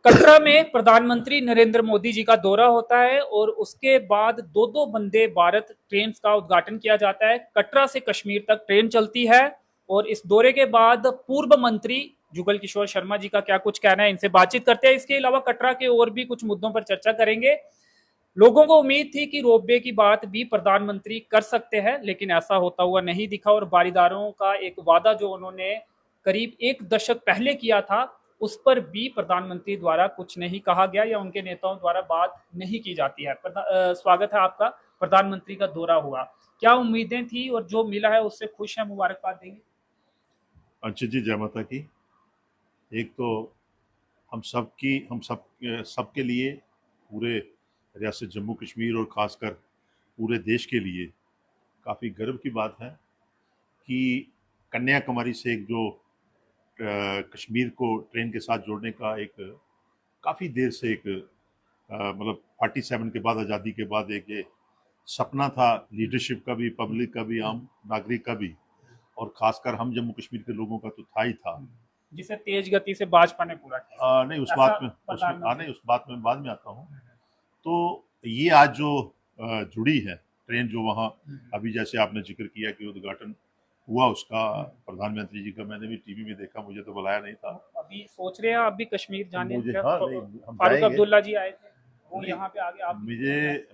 कटरा में प्रधानमंत्री नरेंद्र मोदी जी का दौरा होता है और उसके बाद दो दो वंदे भारत ट्रेन का उद्घाटन किया जाता है। कटरा से कश्मीर तक ट्रेन चलती है और इस दौरे के बाद पूर्व मंत्री जुगल किशोर शर्मा जी का क्या कुछ कहना है, इनसे बातचीत करते हैं। इसके अलावा कटरा के और भी कुछ मुद्दों पर चर्चा करेंगे। लोगों को उम्मीद थी कि रोपवे की बात भी प्रधानमंत्री कर सकते हैं, लेकिन ऐसा होता हुआ नहीं दिखा और बारीदारों का एक वादा जो उन्होंने करीब एक दशक पहले किया था, उस पर भी प्रधानमंत्री द्वारा कुछ नहीं कहा गया या उनके नेताओं द्वारा बात नहीं की जाती है। स्वागत है आपका। प्रधानमंत्री का दौरा हुआ, क्या उम्मीदें थी और जो मिला है उससे खुश है, मुबारकबाद देंगे? अंशित जी, जय माता की। एक तो हम सबके लिए, पूरे रियासत जम्मू कश्मीर और ख़ासकर पूरे देश के लिए काफ़ी गर्व की बात है कि कन्याकुमारी से एक जो कश्मीर को ट्रेन के साथ जोड़ने का एक काफ़ी देर से एक मतलब 47 के बाद, आज़ादी के बाद एक ये सपना था, लीडरशिप का भी, पब्लिक का भी, आम नागरिक का भी, और ख़ासकर हम जम्मू कश्मीर के लोगों का तो था ही था, जिसे तेज गति से भाजपा ने पूरा किया। नहीं उस बात में उस बात में बाद में आता हूँ। तो ये आज जो जुड़ी है ट्रेन, जो वहाँ अभी जैसे आपने जिक्र किया कि उद्घाटन हुआ उसका प्रधानमंत्री जी का, मैंने भी टीवी में देखा, मुझे तो बुलाया नहीं था। अभी सोच रहे हैं आप भी कश्मीर जाने? मुझे हाँ, नहीं, हम फारूक जाएंगे। अब्दुल्ला जी आए थे, वो यहाँ पे आगे आप?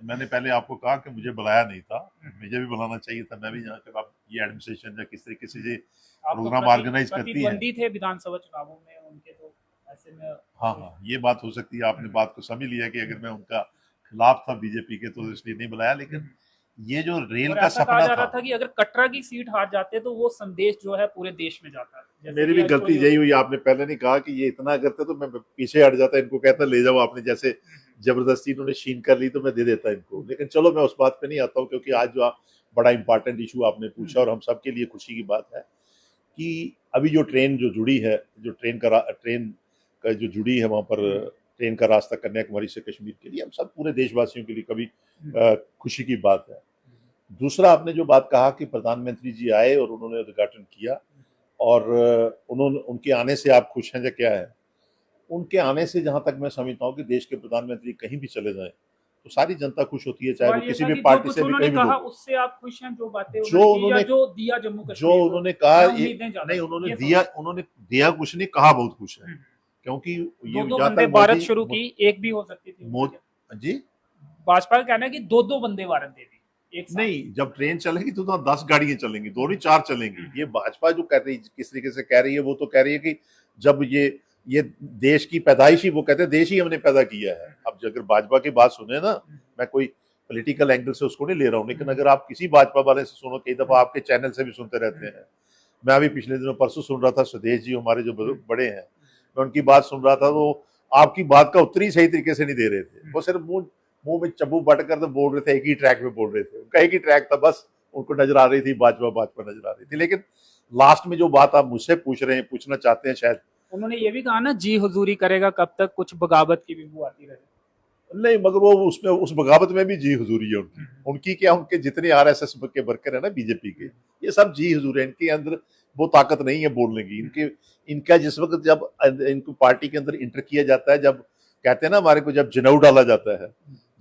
मैंने पहले आपको कहा कि मुझे बुलाया नहीं था, मुझे भी बुलाना चाहिए था, मैं भी यहाँ पे। आप ये एडमिनिस्ट्रेशन या किस तरीके से ये प्रोग्राम ऑर्गेनाइज करती है। प्रतिद्वंदी थे विधानसभा चुनावों में उनके, तो ऐसे में हाँ, ये बात हो सकती है। आपने बात को समझ लिया कि अगर मैं उनका खिलाफ था बीजेपी के, तो इसलिए नहीं बुलाया। लेकिन ये जो रेल का ऐसा कहा सपना जा रहा था था कि अगर कटरा की सीट हार जाते तो वो संदेश जो है पूरे देश में जाता है। मेरी भी गलती यही हुई। आपने पहले नहीं कहा कि ये इतना करते तो मैं पीछे हट जाता, इनको कहता ले जाओ। आपने जैसे जबरदस्ती इन्होंने शीन कर ली तो मैं दे देता इनको। लेकिन चलो, मैं उस बात पे नहीं आता हूँ, क्योंकि आज जो बड़ा इंपॉर्टेंट इशू आपने पूछा और हम सबके लिए खुशी की बात है कि अभी जो ट्रेन जो जुड़ी है, जो ट्रेन का जो जुड़ी है वहाँ पर, ट्रेन का रास्ता कन्याकुमारी से कश्मीर के लिए, हम सब पूरे देशवासियों के लिए कभी खुशी की बात है। दूसरा, आपने जो बात कहा कि प्रधानमंत्री जी आए और उन्होंने उद्घाटन किया, और उनके आने से आप खुश हैं या क्या है? उनके आने से जहां तक मैं समझता हूँ कि देश के प्रधानमंत्री कहीं भी चले जाएं तो सारी जनता खुश होती है, चाहे वो किसी भी पार्टी से भी कहीं भी हो। उससे आप खुश हैं? जो बातें जो उन्होंने जो दिया जम्मू कश्मीर, जो उन्होंने कहा, नहीं, उन्होंने उन्होंने दिया कुछ नहीं, कहा बहुत कुछ है। क्योंकि ये दो वंदे भारत शुरू की, एक भी हो सकती थी जी। भाजपा का कहना है कि दो वंदे भारत दे दी एक साथ। नहीं, जब ट्रेन चलेगी तो 10 गाड़ियां चलेंगी, 2 नहीं 4 चलेंगी। ये भाजपा जो कह रही, किस तरीके से कह रही है, वो तो कह रही है कि जब ये देश की पैदाइश ही, वो कहते हैं देश ही हमने पैदा किया है। अब अगर भाजपा की बात सुने ना, मैं कोई पॉलिटिकल एंगल से उसको नहीं ले रहा हूँ, लेकिन अगर आप किसी भाजपा वाले से सुनो, कई दफा आपके चैनल से भी सुनते रहते हैं। मैं अभी पिछले दिनों परसों सुन रहा था, स्वदेश जी हमारे जो बड़े हैं, मैं उनकी बात सुन रहा था, तो आपकी बात का उत्तर ही सही तरीके से नहीं दे रहे थे। वो सिर्फ मुंह में चब्बू बट कर तो बोल रहे थे, एक ही ट्रैक में बोल रहे थे, उनका एक ही ट्रैक था, बस उनको नजर आ रही थी भाजपा नजर आ रही थी। लेकिन लास्ट में जो बात आप मुझसे पूछना चाहते हैं, शायद उन्होंने ये भी कहा ना, जी हुजूरी करेगा कब तक, कुछ बगावत की भी बू आती रहे। नहीं, मगर वो उसमें, उस बगावत में भी जी हुजूरी है उनकी क्या, उनके जितने आरएसएस के वर्कर है ना बीजेपी के, ये सब जी हुजूर है। इनके अंदर वो ताकत नहीं है बोलने की। इनका जिस वक्त जब इनको पार्टी के अंदर इंटर किया जाता है, जब कहते हैं ना हमारे को, जब जनेऊ डाला जाता है,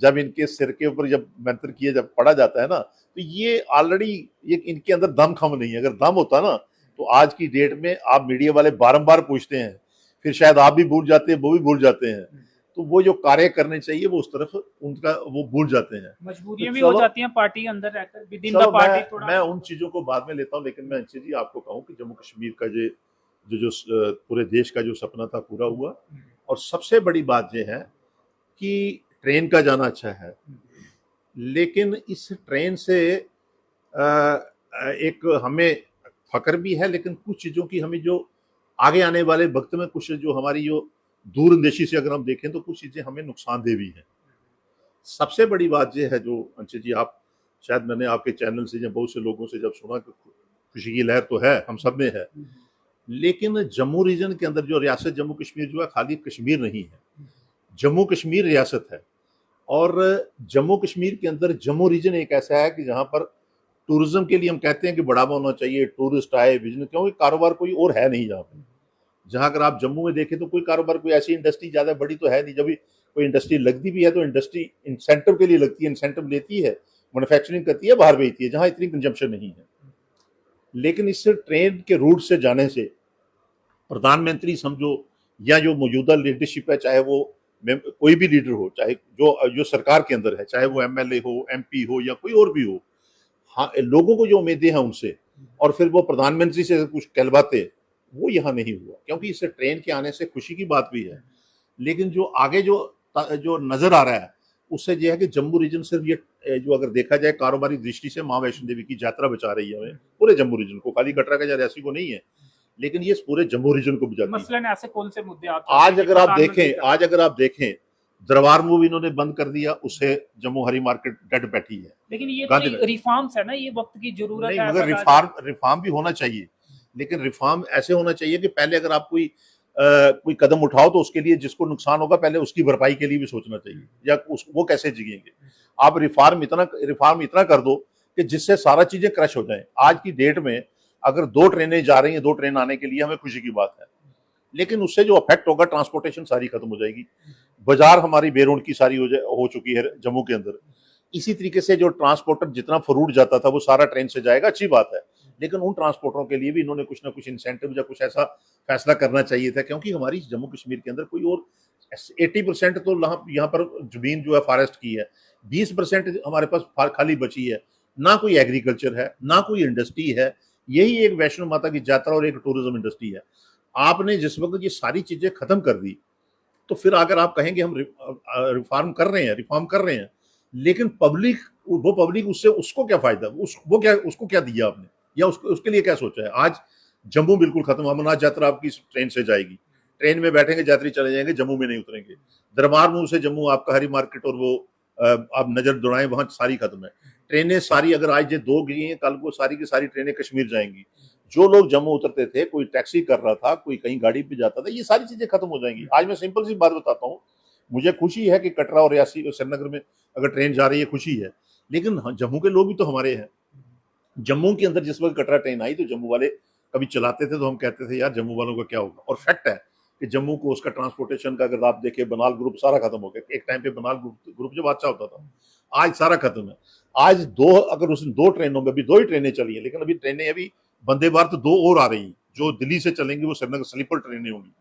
जब इनके सिर के ऊपर जब मंत्र किया, जब पढ़ा जाता है ना, तो ये ऑलरेडी, ये इनके अंदर दम खम नहीं है। अगर दम होता ना, तो आज की डेट में, आप मीडिया वाले बारंबार पूछते हैं, फिर शायद आप भी भूल जाते हैं, वो भी भूल जाते हैं, तो वो जो कार्य करने चाहिए वो उस तरफ उनका वो भूल जाते हैं। मजबूरियां भी हो जाती हैं पार्टी अंदर रहकर, विद इन द पार्टी थोड़ा। मैं उन चीजों को बाद में लेता हूं, लेकिन मैं अंशित जी आपको कहूं कि जम्मू कश्मीर का जो पूरे देश का जो सपना था पूरा हुआ। और सबसे बड़ी बात यह है कि ट्रेन का जाना अच्छा है, लेकिन इस ट्रेन से एक हमें फक्र भी है, लेकिन कुछ चीजों की हमें जो आगे आने वाले वक्त में, कुछ जो हमारी जो दूरंदेशी से अगर हम देखें, तो कुछ चीजें हमें नुकसानदेह भी हैं। सबसे बड़ी बात यह है, जो अंशित जी, आप शायद, मैंने आपके चैनल से या बहुत से लोगों से जब सुना कि खुशी की लहर तो है, हम सब में है, लेकिन जम्मू रीजन के अंदर जो रियासत जम्मू कश्मीर जो है, खाली कश्मीर नहीं है, जम्मू कश्मीर रियासत है। और जम्मू कश्मीर के अंदर जम्मू रीजन एक ऐसा है कि जहां पर टूरिज्म के लिए हम कहते हैं कि बढ़ावा होना चाहिए, टूरिस्ट आए, बिजनेस, क्योंकि कारोबार कोई और है नहीं जहाँ पे। जहां अगर आप जम्मू में देखें तो कोई कारोबार, कोई ऐसी इंडस्ट्री ज्यादा बड़ी तो है नहीं। जब भी कोई इंडस्ट्री लगती भी है तो इंडस्ट्री इंसेंटिव के लिए लगती है, इंसेंटिव लेती है, मैन्युफैक्चरिंग करती है, बाहर भेजती है, जहां इतनी कंजम्पशन नहीं है। लेकिन इस ट्रेन के रूट से जाने से प्रधानमंत्री समझो या जो मौजूदा लीडरशिप है, चाहे वो कोई भी लीडर हो, चाहे जो जो सरकार के अंदर है, चाहे वो एमएलए हो, एमपी हो या कोई और भी हो, हाँ, लोगों को जो उम्मीदें हैं उनसे, और फिर वो प्रधानमंत्री से कुछ कहलवाते, वो यहाँ नहीं हुआ। क्योंकि इससे ट्रेन के आने से खुशी की बात भी है, लेकिन जो आगे जो जो नजर आ रहा है उससे यह है कि जम्मू रीजन सिर्फ ये जो अगर देखा जाए कारोबारी दृष्टि से माँ वैष्णो देवी की यात्रा बचा रही है हमें, पूरे जम्मू रीजन को, खाली कटरा का या रियासी को नहीं है, लेकिन ये पूरे जम्मू रीजन को बचाती है। मसलन ऐसे कौन से मुद्दे आप आज अगर आप देखें दरबार मूव इन्होंने बंद कर दिया, उससे जम्मू हरी मार्केट डेड बैठी है। लेकिन ये तो रिफॉर्म्स है ना, ये वक्त की जरूरत नहीं, है। मगर रिफॉर्म भी होना चाहिए, लेकिन रिफॉर्म ऐसे होना चाहिए कि पहले अगर आप कोई कदम उठाओ तो उसके लिए जिसको नुकसान होगा पहले उसकी भरपाई के लिए भी सोचना चाहिए, या वो कैसे जिएंगे। आप रिफॉर्म इतना कर दो कि जिससे सारा चीजें क्रश हो जाए। आज की डेट में अगर 2 ट्रेनें जा रही हैं, 2 ट्रेन आने के लिए, हमें खुशी की बात है, लेकिन उससे जो अफेक्ट होगा, ट्रांसपोर्टेशन सारी खत्म हो जाएगी। बाजार हमारी बेरोड की सारी हो चुकी है जम्मू के अंदर। इसी तरीके से जो ट्रांसपोर्टर जितना फ्रूट जाता था वो सारा ट्रेन से जाएगा, अच्छी बात है, लेकिन उन ट्रांसपोर्टरों के लिए भी इन्होंने कुछ ना कुछ इंसेंटिव या कुछ ऐसा फैसला करना चाहिए था। क्योंकि हमारी जम्मू कश्मीर के अंदर कोई और 80% तो यहाँ पर जमीन जो है फॉरेस्ट की है, 20% हमारे पास खाली बची है, ना कोई एग्रीकल्चर है, ना कोई इंडस्ट्री है। यही एक वैष्णो माता की यात्रा और एक टूरिज्म इंडस्ट्री है। आपने जिस वक्त ये सारी चीजें खत्म कर दी, तो फिर अगर आप कहेंगे हम रिफॉर्म कर रहे हैं, लेकिन पब्लिक उससे उसको क्या फायदा, उसको क्या दिया आपने, या उसके लिए क्या सोचा है। आज जम्मू बिल्कुल खत्म, अमरनाथ यात्रा आपकी ट्रेन से जाएगी, ट्रेन में बैठेंगे यात्री चले जाएंगे, जम्मू में नहीं उतरेंगे। दरबार मूव से जम्मू आपका हरी मार्केट और वो आप नजर दौड़ाएं वहां सारी खत्म है। ट्रेनें सारी अगर आज ये 2 गई हैं, कल को सारी की सारी ट्रेनें कश्मीर जाएंगी। जो लोग जम्मू उतरते थे, कोई टैक्सी कर रहा था, कोई कहीं गाड़ी पे जाता था, ये सारी चीजें खत्म हो जाएंगी। आज मैं सिंपल सी बात बताता हूँ, मुझे खुशी है कि कटरा और रियासी और श्रीनगर में अगर ट्रेन जा रही है, खुशी है, लेकिन जम्मू के लोग भी तो हमारे हैं। जम्मू के अंदर जिस वक्त कटरा ट्रेन आई तो जम्मू वाले कभी चलाते थे तो हम कहते थे यार जम्मू वालों का क्या होगा, और फैक्ट है कि जम्मू को उसका ट्रांसपोर्टेशन का अगर आप देखें, बनाल ग्रुप सारा खत्म हो गया। एक टाइम पे बनाल ग्रुप जब अच्छा होता था, आज सारा खत्म है। आज अगर उस 2 ट्रेनों में भी 2 ही ट्रेनें चली हैं, लेकिन अभी ट्रेनें अभी वंदे भारत 2 और आ रही हैं जो दिल्ली से चलेंगी, वो श्रीनगर स्लीपर ट्रेनें होंगी।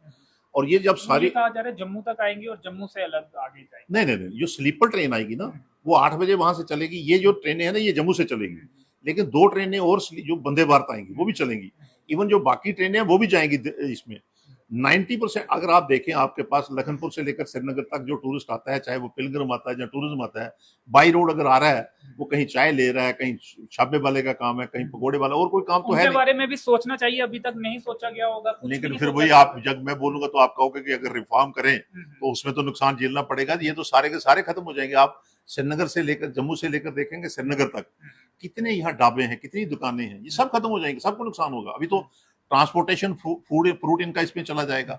और ये जब सारी कहा जा रहा है जम्मू तक आएंगी और जम्मू से अलग आगे जाएंगी। नहीं, जो स्लीपर ट्रेन आएगी ना, वो 8 बजे वहां से चलेगी। ये जो ट्रेनें हैं ना, ये जम्मू से चलेंगी, लेकिन 2 ट्रेनें और जो वंदे भारत आएंगी वो भी चलेंगी। इवन जो बाकी ट्रेनें हैं वो भी जाएंगी इसमें। 90% अगर आप देखें, आपके पास लखनपुर से लेकर श्रीनगर तक जो टूरिस्ट आता है, चाहे वो पिलग्रिम आता है या टूरिज्म आता है, बाई रोड अगर आ रहा है, वो कहीं चाय ले रहा है, कहीं छाबे वाले का काम है, कहीं पकौड़े वाला, और कोई काम तो है नहीं। बारे में भी सोचना चाहिए, अभी तक नहीं सोचा गया होगा। लेकिन फिर वही आप जब मैं बोलूंगा तो आप कहोगे कि अगर रिफॉर्म करें तो उसमें तो नुकसान झेलना पड़ेगा। ये तो सारे के सारे खत्म हो जाएंगे। आप श्रीनगर से लेकर जम्मू से लेकर देखेंगे श्रीनगर तक कितने यहाँ ढाबे हैं, कितनी दुकानें हैं, ये सब खत्म हो जाएंगे, सबको नुकसान होगा। अभी तो ट्रांसपोर्टेशन फ्रूट इनका इसमें चला जाएगा।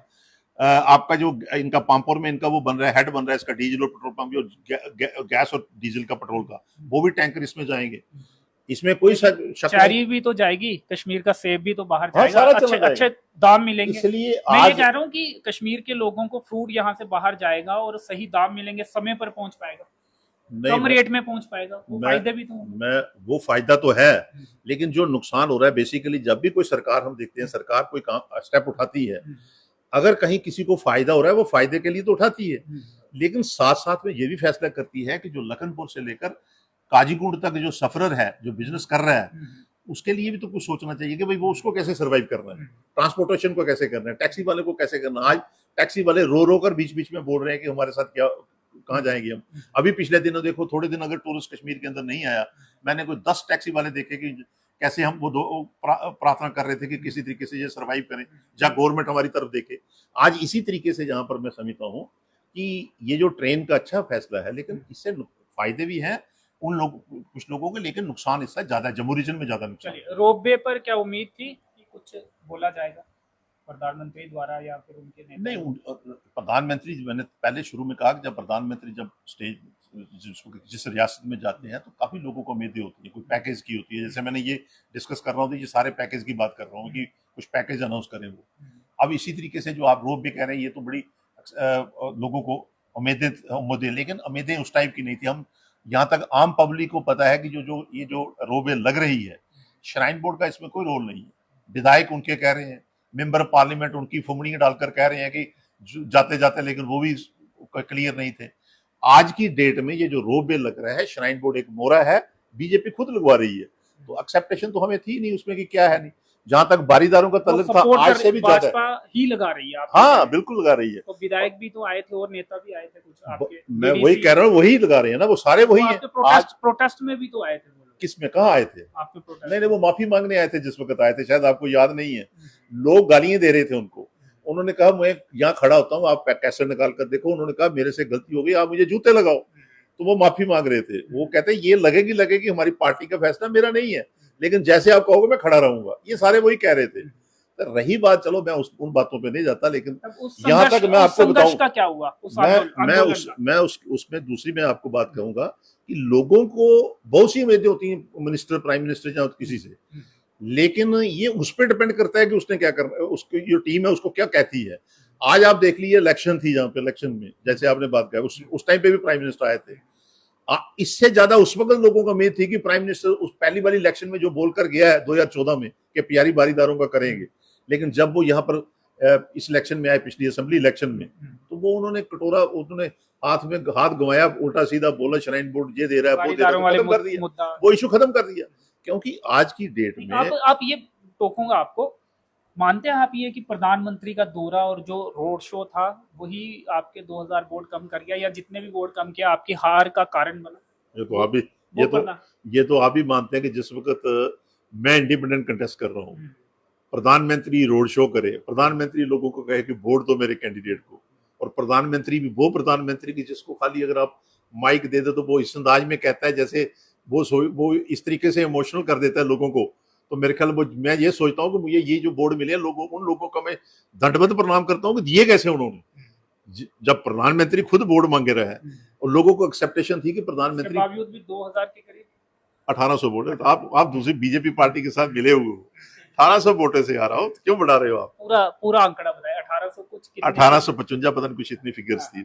आपका जो इनका पामपुर में इनका वो बन रहा है, हेड बन रहा है इसका डीजल और पेट्रोल पंप, जो गैस और डीजल का, पेट्रोल का, वो भी टैंकर इसमें जाएंगे। इसमें कोई चेरी भी तो जाएगी, कश्मीर का सेब भी तो बाहर जाएगा, अच्छे दाम मिलेंगे। इसलिए मैं ये कह रहा हूँ कि कश्मीर के लोगों को फ्रूट यहाँ से बाहर जाएगा और सही दाम मिलेंगे, समय पर पहुंच पाएगा, कम रेट में पहुंच पाएगा, वो फायदे भी तो वो फायदा तो है, लेकिन जो नुकसान हो रहा है बेसिकली, जब भी कोई सरकार हम देखते हैं, सरकार कोई काम स्टेप उठाती है, अगर कहीं किसी को फायदा हो रहा है वो फायदे के लिए तो उठाती है, लेकिन साथ साथ में ये भी फैसला करती है कि जो लखनपुर से लेकर काजीकुंड तक जो सफरर है, जो बिजनेस कर रहा है, उसके लिए भी तो कुछ सोचना चाहिए कि भाई वो उसको कैसे सर्वाइव करना है, ट्रांसपोर्टेशन को कैसे करना है, टैक्सी वाले को कैसे करना है। आज टैक्सी वाले रो कर बीच बीच में बोल रहे हैं कि हमारे साथ क्या, कहाँ जाएंगे हम। अभी पिछले दिनों देखो, थोड़े दिन अगर टूरिस्ट कश्मीर के अंदर नहीं आया, मैंने कोई 10 टैक्सी वाले देखे कि कैसे हम वो प्रार्थना कर रहे थे कि किसी तरीके से ये सर्वाइव करें, जहाँ गवर्नमेंट हमारी तरफ देखे। आज इसी तरीके से जहां पर मैं समझता हूँ कि ये जो ट्रेन का अच्छा फैसला है, लेकिन इससे फायदे भी हैं कुछ लोगों के, लेकिन नुकसान इससे ज्यादा, जम्मू रीजन में ज्यादा नुकसान। रोपवे पर क्या उम्मीद थी कि कुछ बोला जाएगा प्रधानमंत्री द्वारा या फिर उनके नेता? नहीं, प्रधानमंत्री, मैंने पहले शुरू में कहा कि जब प्रधानमंत्री जब स्टेज जिस रियासत में जाते हैं तो काफी लोगों को उम्मीदें होती है, कोई पैकेज की होती है। जैसे मैंने ये डिस्कस कर रहा हूँ तो ये सारे पैकेज की बात कर रहा हूँ कि कुछ पैकेज अनाउंस करें वो, अब इसी तरीके से जो आप रोप वे कह रहे हैं, ये तो बड़ी लोगों को उम्मीदें, लेकिन उम्मीदें उस टाइप की नहीं थी। हम यहाँ तक आम पब्लिक को पता है कि ये जो रोप वे लग रही है, श्राइन बोर्ड का इसमें कोई रोल नहीं है। विधायक उनके कह रहे हैं, मेंबर पार्लियामेंट उनकी फुमड़ियां डालकर कह रहे हैं कि जाते जाते, लेकिन वो भी क्लियर नहीं थे। आज की डेट में ये जो रोप वे लग रहा है, श्राइन बोर्ड एक मोहरा है, बीजेपी खुद लगवा रही है, तो एक्सेप्टेशन तो हमें थी नहीं उसमें कि क्या है नहीं। जहां तक बारीदारों का तल्लुक था, आज से भी ज्यादा ही लगा रही है। हाँ बिल्कुल लगा रही है। तो विधायक भी तो आए थे और नेता भी आए थे कुछ आपके, मैं वही कह रहा हूँ, वही लगा रहे हैं ना, वो सारे वही हैं। प्रोटेस्ट में भी तो आए थे। किसमें, कहाँ आए थे? आपके प्रोटेस्ट? नहीं, वो माफी मांगने आए थे जिस वक्त आए थे, शायद आपको याद नहीं है। लोग गालियां दे रहे थे उनको, उन्होंने कहा मैं यहाँ खड़ा होता हूँ, आप कैसेट निकाल कर देखो। उन्होंने कहा मेरे से गलती हो गई, आप मुझे जूते लगाओ। तो वो माफी मांग रहे थे। वो कहते हैं ये लगेगी हमारी पार्टी का फैसला, मेरा नहीं है, लेकिन जैसे आप कहोगे मैं खड़ा रहूंगा। ये सारे वही कह रहे थे। तो रही बात, चलो मैं उन बातों पे नहीं जाता, लेकिन यहाँ तक मैं आपको बताऊं, का क्या हुआ मैं उसमें दूसरी मैं आपको बात कहूंगा कि लोगों को बहुत सी उम्मीदें होती हैं मिनिस्टर, प्राइम मिनिस्टर या किसी से, लेकिन ये उस पर डिपेंड करता है कि उसने क्या करना है, उसकी जो टीम है उसको क्या कहती है। आज आप देख लीजिए, इलेक्शन थी, जहाँ पे इलेक्शन में जैसे आपने बात कहा, उस टाइम पे भी प्राइम मिनिस्टर आए थे। इससे ज्यादा उस वक्त लोगों का उम्मीद थी कि प्राइम मिनिस्टर उस पहली वाली इलेक्शन में जो बोलकर गया है 2014 में कि प्यारी बारीदारों का करेंगे, लेकिन जब वो यहाँ पर इस इलेक्शन में आए, पिछली असेंबली इलेक्शन में, तो वो उन्होंने उन्होंने हाथ गंवाया, उल्टा सीधा बोला श्राइन बोर्ड ये दे रहा है, वो दे रहा है, खत्म कर दिया, वो इशू खत्म कर दिया। क्योंकि आज की डेट में आप ये टोकूंगा आपको, मानते हैं आप ये कि प्रधानमंत्री का दौरा और जो रोड शो था वही आपके 2000 वोट कम कर गया, या जितने भी वोट कम किया आपकी हार का कारण बना? ये तो आप भी मानते हैं कि जिस वक्त मैं इंडिपेंडेंट कंटेस्ट कर रहा हूँ, प्रधानमंत्री रोड शो करे, प्रधानमंत्री लोगों को कहे कि वोट दो मेरे कैंडिडेट को, और प्रधानमंत्री भी वो प्रधानमंत्री की जिसको खाली अगर आप माइक दे दो तो वो इस अंदाज में कहता है जैसे वो इस तरीके से इमोशनल कर देता है लोगों को। तो मेरे ख्याल मैं ये सोचता हूँ कि मुझे ये जो बोर्ड मिले उन लोगों का मैं दंडवत प्रणाम करता हूँ कि दिए कैसे उन्होंने, जब प्रधानमंत्री खुद बोर्ड मांगे रहा है और लोगों को एक्सेप्टेशन थी कि प्रधानमंत्री, बावजूद भी 2000 के करीब 1800 वोट है। तो आप दूसरी बीजेपी पार्टी के साथ मिले हुए हो, 1800 वोटे से आ रहा हो, क्यों बढ़ा रहे हो आप? पूरा आंकड़ा बताया, 1800 कुछ, 1855 पता नहीं कुछ इतनी फिगर्स थी।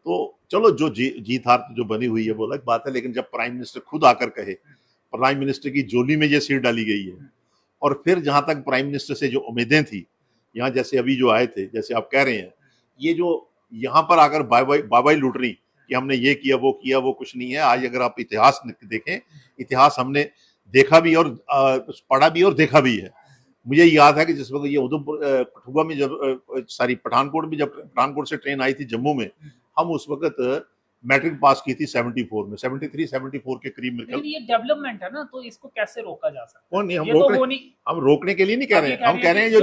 तो चलो जो जीत हार जो बनी हुई है वो अलग बात है, लेकिन जब प्राइम मिनिस्टर खुद आकर कहे, प्राइम मिनिस्टर की जोली में ये सीट डाली गई है, और फिर जहां तक प्राइम मिनिस्टर से जो उम्मीदें थी, यहाँ जैसे अभी जो आए थे, जैसे आप कह रहे हैं, ये जो यहाँ पर आकर बाबाई लूट रही कि हमने ये किया वो कुछ नहीं है। आज अगर आप इतिहास देखें, इतिहास हमने देखा भी और पढ़ा भी और देखा भी है। मुझे याद है कि जिस वक्त ये उधमपुर कठुआ में जब पठानकोट में, जब पठानकोट से ट्रेन आई थी जम्मू में, हम उस वक्त मैट्रिक पास की थी 74 में, 73-74 के करीब में। ये डेवलपमेंट है ना, तो इसको कैसे रोका जा सकता है? नहीं, हम रोकने के लिए नहीं कह रहे हैं, हम कह रहे हैं जो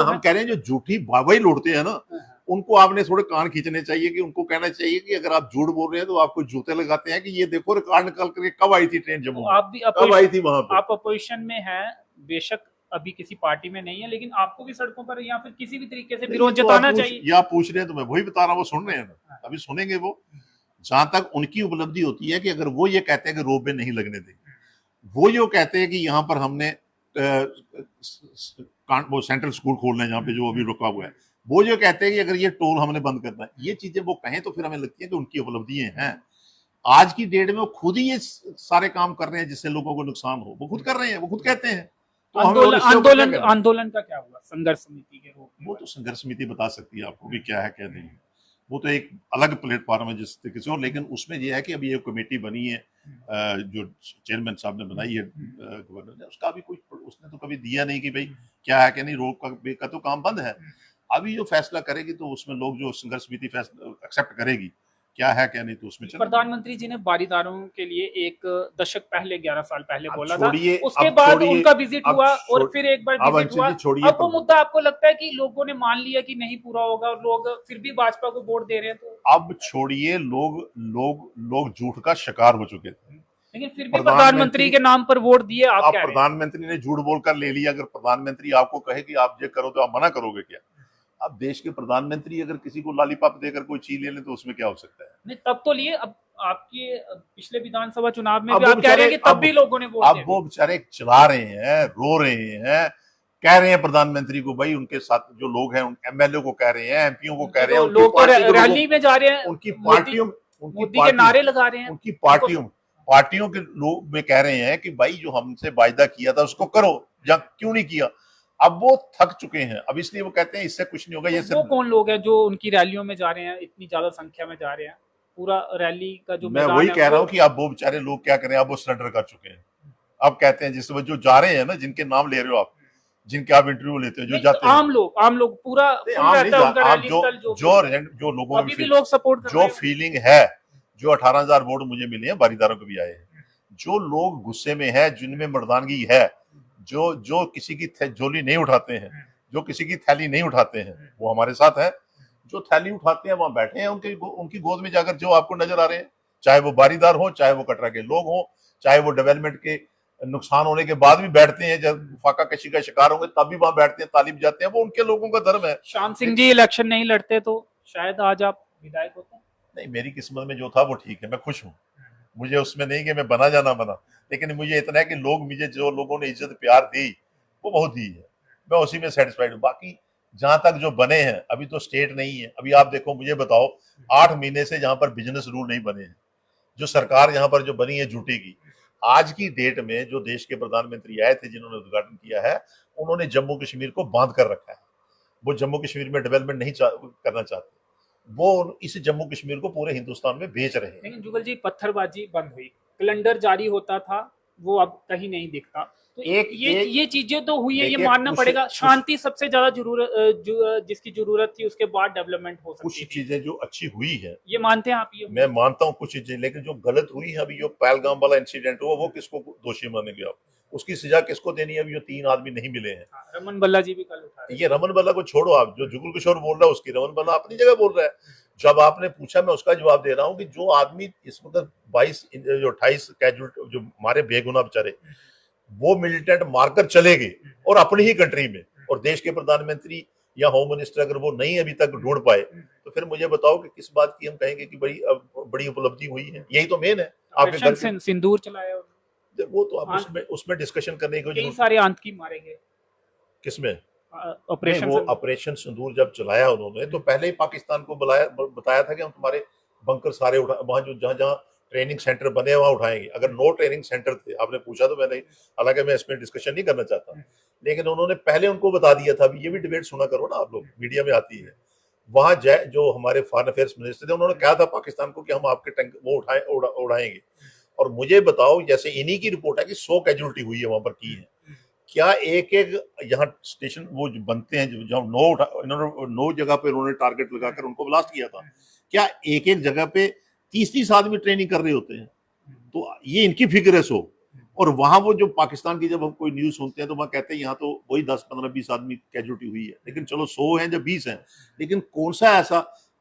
हम कह रहे हैं जो झूठी बाबाई लौटते हैं ना, उनको आपने थोड़े कान खींचने चाहिए कि उनको कहना चाहिए कि अगर आप झूठ बोल रहे हैं तो आपको जूते लगाते हैं कि ये देखो रिकॉर्ड निकाल करके कब आई थी ट्रेन जम्मू, कब आई थी वहां पे। आप अपोजिशन में हैं, बेशक अभी किसी पार्टी में नहीं है, लेकिन आपको भी सड़कों पर या फिर किसी भी तरीके से विरोध जताना चाहिए। या पूछ रहे हैं तो मैं वही बता रहा हूँ, वो सुन रहे हैं ना, अभी सुनेंगे वो। जहां तक उनकी उपलब्धि होती है कि अगर वो ये कहते हैं कि रोप वे नहीं लगने देंगे, वो जो कहते हैं कि यहाँ पर हमने वो सेंट्रल स्कूल खोलना है जहाँ पे जो अभी रुका हुआ है, वो जो कहते हैं कि अगर ये टोल हमने बंद करना है, ये चीजें वो कहें तो फिर हमें लगती है कि उनकी उपलब्धियां हैं। आज की डेट में वो खुद ही ये सारे काम कर रहे हैं जिससे लोगों को नुकसान हो, वो खुद कर रहे हैं, वो खुद कहते हैं। तो आंदोलन का क्या हुआ संघर्ष समिति के रूप में? वो तो संघर्ष समिति बता सकती है आपको भी क्या है क्या नहीं है, वो तो एक अलग प्लेटफॉर्म है जिस तरीके से हो। लेकिन उसमें यह है कि अभी एक कमेटी बनी है जो चेयरमैन साहब ने बनाई है गवर्नर ने, उसका भी कुछ उसने तो कभी दिया नहीं कि भाई क्या है क्या नहीं, रोक का तो काम बंद है। अभी जो फैसला करेगी तो उसमें लोग जो संघर्ष समिति फैसला एक्सेप्ट करेगी क्या है क्या नहीं, तो उसमें प्रधानमंत्री जी ने बारीदारों के लिए एक दशक पहले 11 साल पहले बोला था, उसके बाद उनका विजिट हुआ और फिर एक बार विजिट हुआ। अब वो मुद्दा आपको लगता है कि लोगों ने मान लिया कि नहीं पूरा होगा और लोग फिर भी भाजपा को वोट दे रहे हैं? तो अब छोड़िए, लोग झूठ का शिकार हो चुके थे, लेकिन फिर भी प्रधानमंत्री के नाम पर वोट दिए। आप प्रधानमंत्री ने झूठ बोलकर ले लिया। अगर प्रधानमंत्री आपको कहे कि आप ये करो तो आप मना करोगे क्या? अब देश के प्रधानमंत्री अगर किसी को लॉलीपॉप देकर कोई चीज ले ले तो उसमें क्या हो सकता है? नहीं, तब तो लिए। अब आपके पिछले विधानसभा चुनाव में भी आप कह रहे हैं कि तब भी लोगों ने वोट दिया। अब वो बेचारे चला रहे हैं, रो रहे हैं, कह रहे हैं प्रधानमंत्री को, भाई उनके साथ जो लोग हैं उन एमएलए को कह रहे हैं, एमपीओ को कह रहे हैं, तो लोग तो रैली में जा रहे हैं, उनकी पार्टियों मोदी के नारे लगा रहे हैं, उनकी पार्टियों के लोग में कह रहे हैं कि भाई जो हमसे वायदा किया था उसको करो, या क्यों नहीं किया। अब वो थक चुके हैं, अब इसलिए वो कहते हैं इससे कुछ नहीं होगा। ये वो कौन लोग हैं जो उनकी रैलियों में जा रहे हैं, इतनी ज्यादा संख्या में जा रहे हैं? पूरा रैली का जो मैं वही कह रहा हूँ कि अब वो बेचारे लोग क्या करें, अब वो सरेंडर कर चुके हैं। अब कहते हैं जिस जो जा रहे हैं ना, जिनके नाम ले रहे हो आप, जिनके आप इंटरव्यू लेते हो, जो जाते हैं आम लोग पूरा जो लोगों में भी लोग सपोर्ट जो फीलिंग है, जो 18,000 वोट मुझे मिले हैं, बारीदारों को भी आए हैं, जो लोग गुस्से में है, जिनमें मर्दानगी है, जो किसी की झोली नहीं उठाते हैं, जो किसी की थैली नहीं उठाते हैं, वो हमारे साथ है। जो थैली उठाते हैं वहां बैठे हैं उनकी गोद में जाकर, जो आपको नजर आ रहे हैं, चाहे वो बारीदार हो, चाहे वो कटरा के लोग हो, चाहे वो डेवलपमेंट के नुकसान होने के बाद भी बैठते हैं, जब फाका कशी का शिकार होंगे तब भी वहां बैठते हैं, तालीम जाते हैं, वो उनके लोगों का धर्म है। शान सिंह जी इलेक्शन नहीं लड़ते तो शायद आज आप विधायक होते। नहीं, मेरी किस्मत में जो था वो ठीक है, मैं खुश हूँ। मुझे उसमें नहीं कि मैं बना जाना बना, लेकिन मुझे इतना है कि लोग मुझे, जो लोगों ने इज्जत प्यार दी वो बहुत दी है, मैं उसी में सेटिस्फाइड हूँ। बाकी जहां तक जो बने हैं, अभी तो स्टेट नहीं है। अभी आप देखो, मुझे बताओ, 8 महीने से जहां पर बिजनेस रूल नहीं बने हैं, जो सरकार यहाँ पर जो बनी है झूठी की, आज की डेट में जो देश के प्रधानमंत्री आए थे, जिन्होंने उद्घाटन किया है, उन्होंने जम्मू कश्मीर को बांध कर रखा है। वो जम्मू कश्मीर में डेवलपमेंट नहीं करना चाहते, वो इस जम्मू कश्मीर को पूरे हिंदुस्तान में बेच रहे हैं। लेकिन जुगल जी, पत्थरबाजी बंद हुई, कैलेंडर जारी होता था, वो अब कहीं नहीं दिखता। तो ये चीजें तो हुई है, ये मानना पड़ेगा। शांति सबसे ज्यादा जिसकी जरूरत थी, उसके बाद डेवलपमेंट हो सकती है। कुछ चीजें जो अच्छी हुई है, ये मानते हैं आप? ये मैं मानता हूँ कुछ चीजें, लेकिन जो गलत हुई है, अभी जो पहलगाम वाला इंसिडेंट हुआ, वो किसको दोषी मानेंगे आप? उसकी सजा किसको देनी है? अभी जो 3 आदमी नहीं मिले हैं। रमन बल्ला जी भी कल उठा रहे। ये रमन बल्ला को छोड़ो, आप जो जुगल किशोर बोल रहा है उसकी, रमन बल्ला अपनी जगह बोल रहा है। जब आपने पूछा, मैं उसका जवाब दे रहा हूँ कि जो आदमी इस वक्त 28 कैजुअल्टी जो मारे बेगुनाह बेचारे, वो मिलिटेंट मारकर चले गए और अपनी ही कंट्री में, और देश के प्रधानमंत्री या होम मिनिस्टर अगर वो नहीं अभी तक ढूंढ पाए, तो फिर मुझे बताओ कि किस बात की हम कहेंगे कि बड़ी उपलब्धि हुई है। यही तो मेन है। आपने सिंदूर चलाया, वो तो आप उसमें डिस्कशन करने को, कई सारे आतंकी मारे गए। किसमें? ऑपरेशन ऑपरेशन सिंदूर जब चलाया उन्होंने, तो पहले ही पाकिस्तान को बताया था कि हम तुम्हारे बंकर सारे वहां जो जहां ट्रेनिंग सेंटर बने वहां उठाएंगे। अगर 9 ट्रेनिंग सेंटर थे, आपने पूछा तो मैंने, हालांकि मैं इसमें डिस्कशन नहीं करना चाहता, लेकिन उन्होंने पहले उनको बता दिया था। ये भी डिबेट सुना करो ना आप लोग, मीडिया में आती है। वहां जो हमारे फॉरेन अफेयर्स मिनिस्टर थे, उन्होंने कहा था पाकिस्तान को कि हम आपके टैंक वो उड़ाएंगे। और मुझे बताओ, जैसे इन्हीं की रिपोर्ट है कि 100 कैजुअल्टी हुई है वहां पर की है। क्या एक यहाँ स्टेशन वो जो बनते हैं, जहाँ 9 जगह पे उन्होंने टारगेट लगाकर उनको ब्लास्ट किया था, क्या एक जगह पे 30 आदमी ट्रेनिंग कर रहे होते हैं? तो ये इनकी फिक्र है 100। और वहां वो जो पाकिस्तान की जब हम कोई न्यूज सुनते हैं तो वहां कहते हैं यहाँ तो वही 10, 15, 20 आदमी कैजुअल्टी हुई है। लेकिन चलो 100 है या 20 है, लेकिन कौन सा ऐसा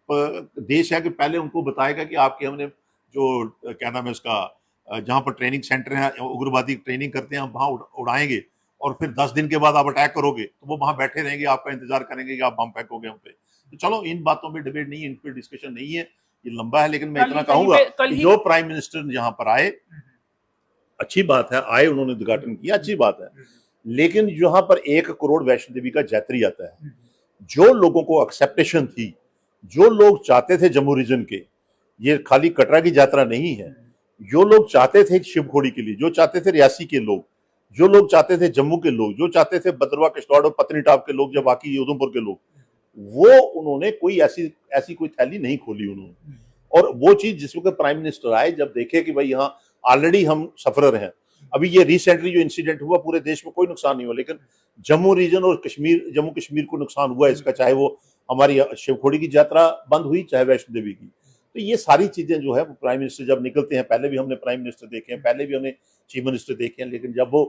देश है कि पहले उनको बताएगा कि आपके हमने जो क्या नाम है उसका, जहाँ पर ट्रेनिंग सेंटर है, उग्रवादी ट्रेनिंग करते हैं, हम वहां उड़ाएंगे, और फिर 10 दिन के बाद आप अटैक करोगे तो वो वहां बैठे रहेंगे, आपका इंतजार करेंगे कि आप बम फेंकोगे हम पे। तो चलो, इन बातों में डिबेट नहीं है, इन पर डिस्कशन नहीं है, ये लंबा है। लेकिन मैं इतना कहूंगा कि जो प्राइम मिनिस्टर यहाँ पर आए, अच्छी बात है, आए, उन्होंने उद्घाटन किया, अच्छी बात है। लेकिन यहाँ पर 1 करोड़ वैष्णो देवी का यात्री आता है, जो लोगों को एक्सेप्टेशन थी, जो लोग चाहते थे जम्मू रीजन के, ये खाली कटरा की यात्रा नहीं है, जो लोग चाहते थे शिवखोड़ी के लिए, जो चाहते थे रियासी के लोग, जो लोग चाहते थे जम्मू के लोग, जो चाहते थे भद्रवाह, किश्तवाड़ और पत्नीटॉप के लोग, जब बाकी उधमपुर के लोग, वो उन्होंने कोई ऐसी कोई थैली नहीं खोली उन्होंने। और वो चीज जिस वक्त प्राइम मिनिस्टर आए, जब देखे कि भाई यहाँ ऑलरेडी हम सफरर हैं, अभी ये रिसेंटली जो इंसिडेंट हुआ, पूरे देश में कोई नुकसान नहीं हुआ, लेकिन जम्मू रीजन और जम्मू कश्मीर को नुकसान हुआ इसका, चाहे वो हमारी शिवखोड़ी की यात्रा बंद हुई, चाहे वैष्णो देवी की। तो ये सारी चीजें जो है, प्राइम मिनिस्टर जब निकलते हैं, पहले भी हमने प्राइम मिनिस्टर देखे हैं, पहले भी हमने चीफ मिनिस्टर देखे हैं, लेकिन जब वो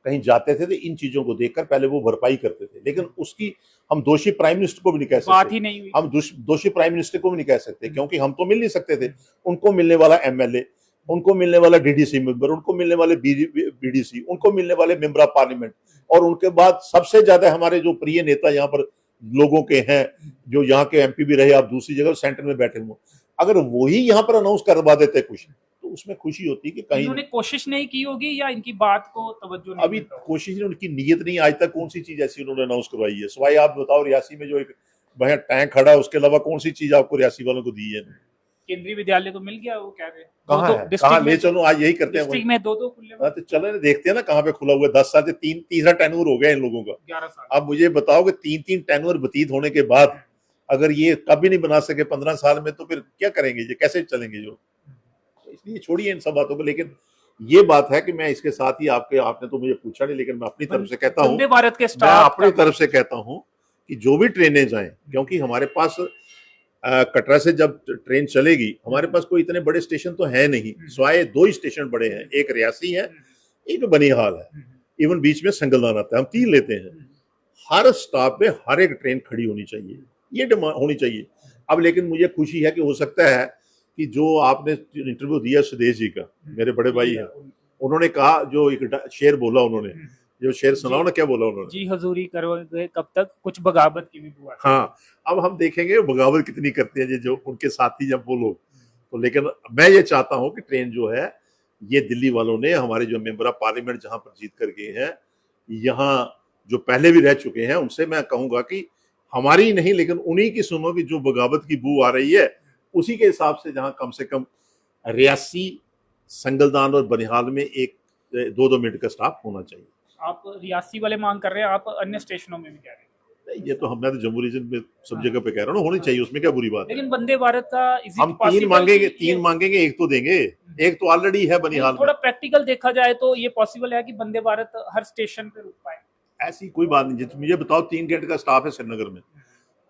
कहीं जाते थे तो इन चीजों को देखकर पहले वो भरपाई करते थे। लेकिन उसकी हम दोषी प्राइम मिनिस्टर को भी नहीं कह सकते, बात ही नहीं हुई। हम दोषी प्राइम मिनिस्टर को भी नहीं कह सकते, क्योंकि हम तो मिल नहीं सकते थे। उनको मिलने वाला एमएलए, उनको मिलने वाला डीडीसी मेंबर, उनको मिलने वाले बीडीसी, उनको मिलने वाले मेंबर ऑफ पार्लियामेंट, और उनके बाद सबसे ज्यादा हमारे जो प्रिय नेता यहाँ पर लोगों के हैं, जो यहाँ के एमपी भी रहे, आप दूसरी जगह सेंटर में बैठे हुए, अगर वही यहाँ पर अनाउंस करवा देते कुछ, तो उसमें खुशी होती है कि कहीं इन्होंने कोशिश नहीं की होगी या इनकी बात को तवज्जो नहीं अभी देता होगा? कोशिश नहीं, उनकी नीयत नहीं, आज तक कौन सी चीज ऐसी उन्होंने अनाउंस करवाई है? सवाई आप बताओ, रियासी में जो एक भैया टैंक खड़ा है, उसके अलावा कौन सी चीज आपको रियासी वालों को दी है? केंद्रीय विद्यालय को मिल गया, वो कह रहे हैं कहाँ दो है? डिस्ट्रिक्ट कहाँ में, ले चलो, आज यही करते हैं डिस्ट्रिक्ट में दो खुले हाँ, तो चलो ना, देखते हैं ना कहाँ पे खुला हुआ है। 10 साल से तीसरा टेन्योर हो गया इन लोगों का। 11 साल। अब मुझे बताओ कि 3 टेन्योर व्यतीत होने के बाद अगर ये कभी नहीं बना सके 15 साल में, तो फिर क्या करेंगे? ये कैसे चलेंगे? जो इसलिए छोड़िए इन सब बातों को। लेकिन ये बात है कि मैं इसके साथ ही आपने तो मुझे पूछा नहीं, लेकिन मैं अपनी तरफ से कहता हूँ, वंदे भारत के मैं स्टाफ अपनी तरफ से कहता हूँ कि जो भी ट्रेनें जाएं, क्योंकि हमारे पास कटरा से जब ट्रेन चलेगी, हमारे पास कोई इतने बड़े स्टेशन तो है नहीं, सिवाय 2 ही स्टेशन बड़े हैं, एक रियासी है, एक बनिहाल है, इवन बीच में संगलदान आता है, हम 3 लेते हैं। हर स्टॉप पे हर एक ट्रेन खड़ी होनी चाहिए, ये डिमांड होनी चाहिए। अब लेकिन मुझे खुशी है कि हो सकता है कि जो आपने इंटरव्यू दिया सुदेश जी का, मेरे बड़े भाई हैं, उन्होंने कहा, जो एक शेर बोला उन्होंने, जो शेर सुनाओ ना, क्या बोला उन्होंने? जी हजूरी करोगे कब तक, कुछ बगावत की भी बुआ। हाँ, अब हम देखेंगे बगावत कितनी करते हैं जो उनके साथी जब वो लोग। तो लेकिन मैं ये चाहता हूं कि ट्रेन जो है, ये दिल्ली वालों ने, हमारे जो मेंबर ऑफ पार्लियामेंट जहां पर जीत कर गए हैं, यहाँ जो पहले भी रह चुके हैं, उनसे मैं कहूंगा कि हमारी नहीं, लेकिन उन्हीं की सुनो कि जो बगावत की बू आ रही है, उसी के हिसाब से जहां कम से कम रियासी, संगलदान और बनिहाल में एक 2-2 मिनट का स्टॉप होना चाहिए। आप रियासी वाले मांग कर रहे हैं, आप अन्य स्टेशनों में भी कह रहे हैं? नहीं, ये तो मैं तो जम्मू रीजन में सब जगह पे कह रहा हूँ, होनी चाहिए, उसमें क्या बुरी बात है? लेकिन वंदे भारत का हम 3 मांगेंगे, एक तो देंगे, एक तो ऑलरेडी है बनिहाल में। थोड़ा प्रैक्टिकल देखा जाए तो ये पॉसिबल है कि वंदे भारत हर स्टेशन पे रुक पाए? ऐसी कोई बात नहीं। मुझे बताओ, 3 घंटे का स्टाफ है श्रीनगर में,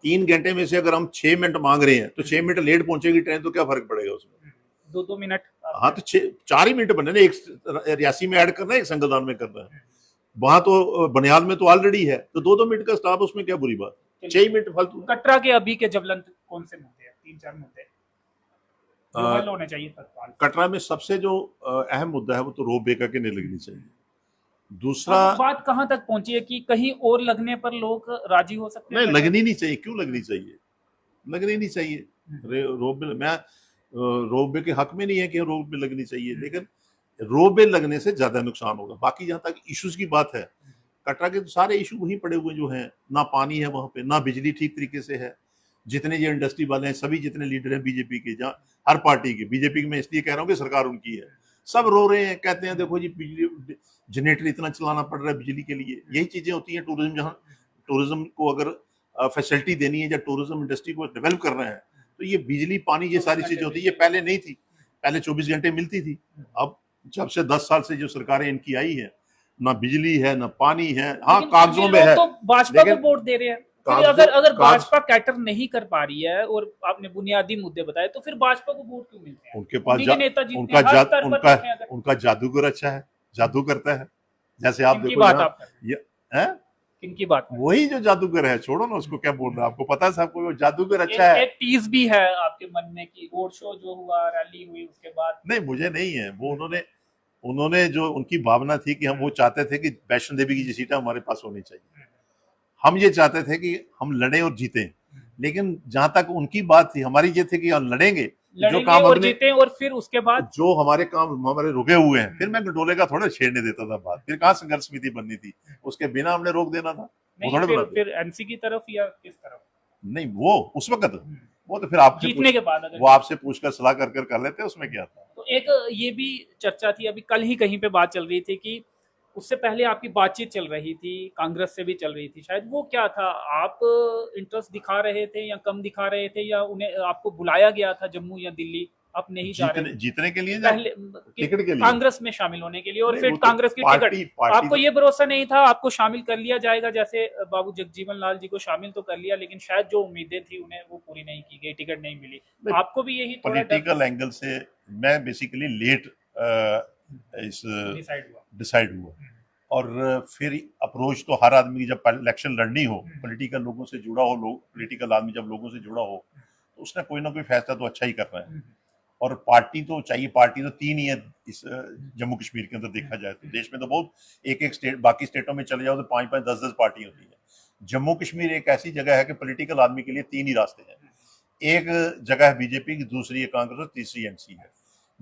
3 घंटे में से अगर हम 6 मिनट मांग रहे हैं, तो 6 मिनट लेट पहुंचेगी ट्रेन, तो क्या फर्क पड़ेगा उसमें? 2-2 मिनट। हाँ, तो 4 ही मिनट बने ना, एक रियासी में ऐड करना है, एक संगलदान में करना है। वहां तो बनिहाल में तो ऑलरेडी है, तो 2-2 मिनट का स्टाफ, उसमें क्या बुरी बात? 6 मिनट फालतू। कटरा के अभी के ज्वलंत कौन से मुद्दे हैं? 3-4 मुद्दे जो हल होने चाहिए तत्काल। कटरा में सबसे जो अहम मुद्दा है, वो तो रोप वे का नहीं लगनी चाहिए। दूसरा, बात कहां तक पहुंची है कि कहीं और लगने पर लोग राजी हो सकते हैं? नहीं, लगनी नहीं चाहिए। क्यों लगनी चाहिए? लगनी नहीं चाहिए। रोप वे, मैं रोप वे के हक में नहीं है कि रोप वे लगनी चाहिए, लेकिन रोप वे लगने से ज्यादा नुकसान होगा। बाकी जहां तक इश्यूज की बात है, कटरा के तो सारे इशू वहीं पड़े हुए जो हैं, ना पानी है वहां पे, ना बिजली ठीक तरीके से है। जितने ये इंडस्ट्री वाले हैं, सभी जितने लीडर हैं बीजेपी के, जहाँ हर पार्टी के, बीजेपी की मैं इसलिए कह रहा हूँ कि सरकार उनकी है, सब रो रहे हैं, कहते हैं देखो जी, बिजली जनरेटर इतना चलाना पड़ रहा है बिजली के लिए। यही चीजें होती हैं टूरिज्म, जहाँ टूरिज्म को अगर फैसिलिटी देनी है या टूरिज्म इंडस्ट्री को डेवलप कर रहे हैं, तो ये बिजली, पानी, ये सारी चीजें होती है। ये पहले नहीं थी, पहले 24 घंटे मिलती थी। अब जब से 10 साल से जो सरकारें इनकी आई है, ना बिजली है, ना पानी है। हाँ, कागजों में है, तो भाजपा को वोट दे रहे हैं। फिर अगर भाजपा कैटर नहीं कर पा रही है, और आपने बुनियादी मुद्दे बताए, तो फिर भाजपा को वोट क्यों मिलते हैं? उनके पास नेता उनका जादूगर अच्छा है, जादू करता है। जैसे आप देखो, किनकी बात? वही जो जादूगर है, छोड़ो ना उसको, क्या बोल रहा है, आपको पता है सबको, वो जादूगर अच्छा है। एक टीज भी है आपके मन में कि रोड शो जो हुआ, रैली हुई, उसके बाद? नहीं, मुझे नहीं है वो। उन्होंने जो उनकी भावना थी कि हम वो चाहते थे कि वैष्णो देवी की सीटें हमारे पास होनी चाहिए। हम ये चाहते थे कि हम लड़े और जीते, लेकिन जहां तक उनकी बात थी, हमारी ये थी कि हम लड़ेंगे जो काम और जीते, और फिर उसके बाद जो हमारे काम हमारे रुके हुए हैं, फिर मैं गंडोले का थोड़ा छेड़ने देता था बात। फिर कहाँ संघर्ष समिति बननी थी, उसके बिना हमने रोक देना था। फिर एनसी की तरफ या किस तरफ? नहीं, वो उस वक्त वो तो फिर आपसे जीतने के बाद वो आपसे पूछकर सलाह कर लेते, उसमें क्या था। तो एक ये भी चर्चा थी, अभी कल ही कहीं पे बात चल रही थी कि उससे पहले आपकी बातचीत चल रही थी, कांग्रेस से भी चल रही थी शायद, वो क्या था? आप इंटरेस्ट दिखा रहे थे या कम दिखा रहे थे, या उन्हें आपको बुलाया गया था जम्मू या दिल्ली, आप नहीं जा रहे? जीतने के लिए, पहले टिकट के लिए, कांग्रेस में शामिल होने के लिए, और फिर कांग्रेस की टिकट, आपको ये भरोसा नहीं था आपको शामिल कर लिया जाएगा? जैसे बाबू जगजीवन लाल जी को शामिल तो कर लिया, लेकिन शायद जो उम्मीदें थी उन्हें वो पूरी नहीं की गई, टिकट नहीं मिली। आपको भी यही पॉलिटिकल एंगल से मैं बेसिकली लेट डिसाइड हुआ, और फिर अप्रोच तो हर आदमी की, जब इलेक्शन लड़नी हो, पॉलिटिकल लोगों से जुड़ा हो, पॉलिटिकल आदमी जब लोगों से जुड़ा हो, तो उसने कोई ना कोई फैसला तो अच्छा ही कर रहा है। और पार्टी तो चाहिए, पार्टी तो 3 ही है इस जम्मू कश्मीर के अंदर देखा जाए तो। देश में तो बहुत एक स्टेट, बाकी स्टेटों में चले जाओ तो 5-5, 10-10 पार्टी होती है। जम्मू कश्मीर एक ऐसी जगह है कि पॉलिटिकल आदमी के लिए 3 ही रास्ते हैं। एक जगह है बीजेपी की, दूसरी है कांग्रेस और तीसरी एनसी है।